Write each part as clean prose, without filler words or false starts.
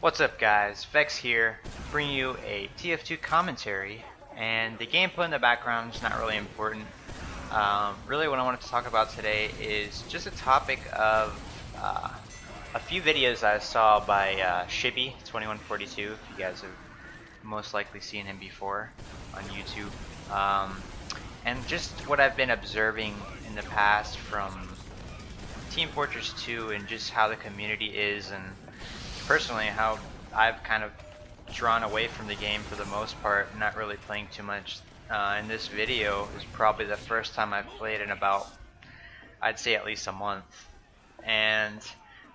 What's up guys, Vex here, bringing you a TF2 commentary, and the gameplay in the background is not really important. Really what I wanted to talk about today is just a topic of a few videos I saw by Shibby2142, if you guys have most likely seen him before on YouTube. And just what I've been observing in the past from Team Fortress 2 and just how the community is, and personally how I've kind of drawn away from the game for the most part, not really playing too much. In this video is probably the first time I've played in about, I'd say at least a month, and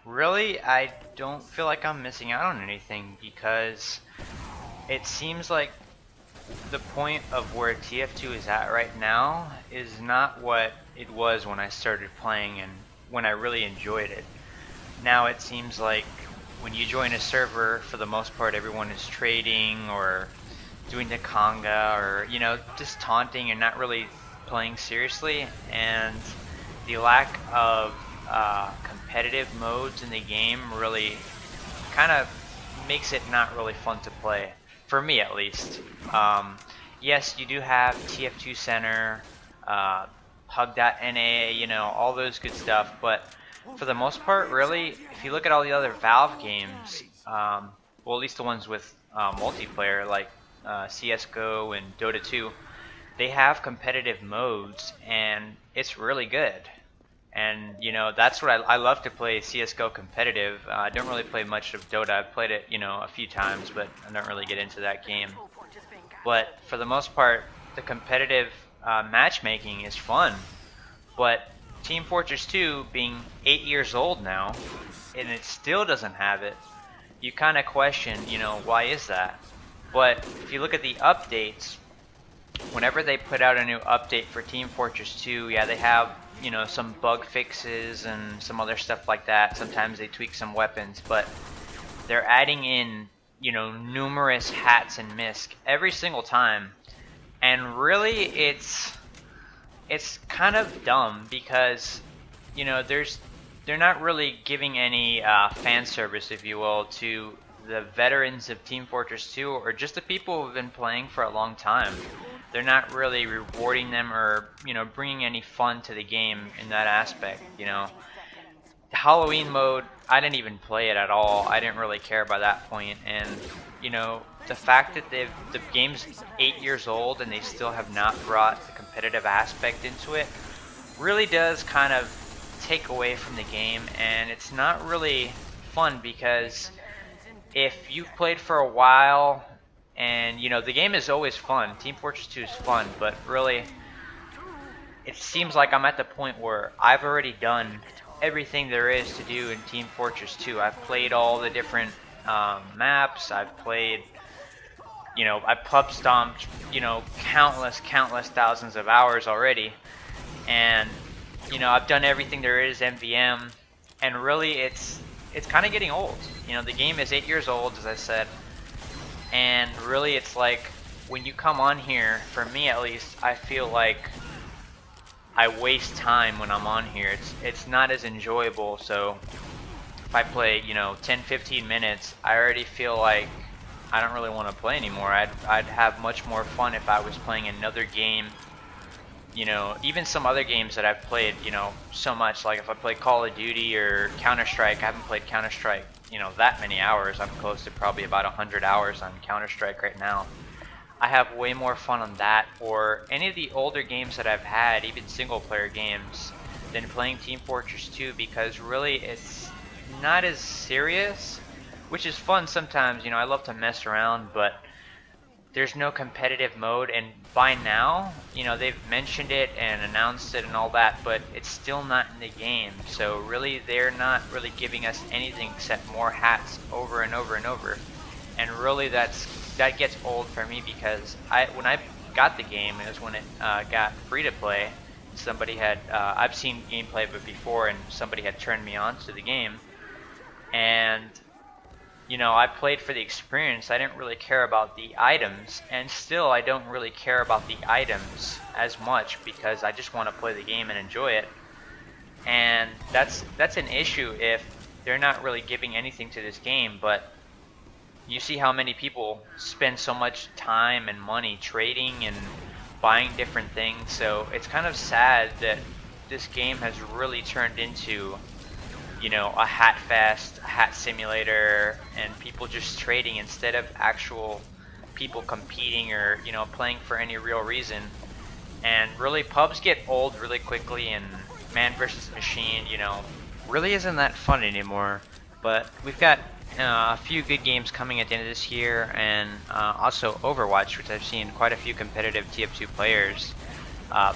really I don't feel like I'm missing out on anything, because it seems like the point of where TF2 is at right now is not what it was when I started playing and when I really enjoyed it. Now it seems like when you join a server, for the most part everyone is trading or doing the conga, or just taunting and not really playing seriously, and the lack of competitive modes in the game really kind of makes it not really fun to play, for me at least. Yes, you do have TF2 Center, Hug.NA, all those good stuff, but for the most part, really, if you look at all the other Valve games, well, at least the ones with multiplayer, like CSGO and Dota 2, they have competitive modes, and it's really good. And that's what I love to play CSGO competitive. I don't really play much of Dota. I've played it, a few times, but I don't really get into that game. But for the most part, the competitive matchmaking is fun. But Team Fortress 2 being 8 years old now, and it still doesn't have it, you kind of question, why is that? But if you look at the updates, whenever they put out a new update for Team Fortress 2, yeah, they have some bug fixes and some other stuff like that. Sometimes they tweak some weapons, but they're adding in numerous hats and misc every single time, and really it's kind of dumb, because they're not really giving any fan service, if you will, to the veterans of Team Fortress 2, or just the people who've been playing for a long time. They're not really rewarding them or bringing any fun to the game in that aspect. The Halloween mode, I didn't even play it at all. I didn't really care by that point, and the fact that the game's 8 years old and they still have not brought the competitive aspect into it really does kind of take away from the game, and it's not really fun, because if you've played for a while, and the game is always fun, Team Fortress 2 is fun, but really it seems like I'm at the point where I've already done everything there is to do in Team Fortress 2. I've played all the different maps. I've played, I pub stomped, countless thousands of hours already, and I've done everything there is MVM, and really it's kind of getting old. The game is 8 years old, as I said, and really it's like, when you come on here, for me at least, I feel like I waste time when I'm on here. It's not as enjoyable. So if I play 10-15 minutes, I already feel like I don't really want to play anymore. I'd have much more fun if I was playing another game, even some other games that I've played so much, like if I play Call of Duty or Counter-Strike. I haven't played Counter-Strike that many hours. I'm close to probably about 100 hours on Counter-Strike right now. I have way more fun on that, or any of the older games that I've had, even single player games, than playing Team Fortress 2, because really it's not as serious, which is fun sometimes. I love to mess around, but there's no competitive mode, and by now, they've mentioned it and announced it and all that, but it's still not in the game. So really they're not really giving us anything except more hats over and over and over. And really that gets old for me, because when I got the game, it was when it got free to play. Somebody had I've seen gameplay of it before, and somebody had turned me on to the game, and I played for the experience. I didn't really care about the items, and still I don't really care about the items as much, because I just want to play the game and enjoy it. And that's an issue if they're not really giving anything to this game. But you see how many people spend so much time and money trading and buying different things. So it's kind of sad that this game has really turned into, you know, a hat fest, a hat simulator, and people just trading instead of actual people competing or, you know, playing for any real reason. And really, pubs get old really quickly, and man versus machine, you know, really isn't that fun anymore. But we've got a few good games coming at the end of this year, and also Overwatch, which I've seen quite a few competitive TF2 players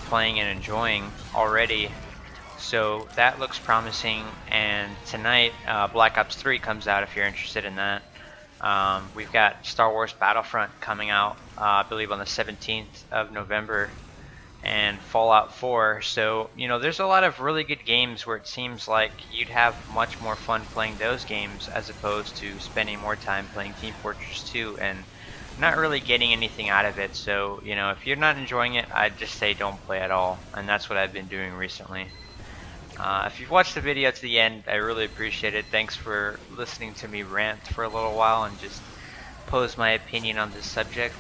playing and enjoying already. So that looks promising. And tonight, Black Ops 3 comes out if you're interested in that. We've got Star Wars Battlefront coming out, I believe on the 17th of November, and Fallout 4. So, you know, there's a lot of really good games where it seems like you'd have much more fun playing those games as opposed to spending more time playing Team Fortress 2 and not really getting anything out of it. So, you know, if you're not enjoying it, I'd just say don't play at all. And that's what I've been doing recently. If you've watched the video to the end, I really appreciate it. Thanks for listening to me rant for a little while and just pose my opinion on this subject.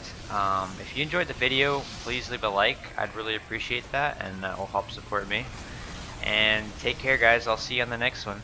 If you enjoyed the video, please leave a like. I'd really appreciate that, and that will help support me. And take care, guys. I'll see you on the next one.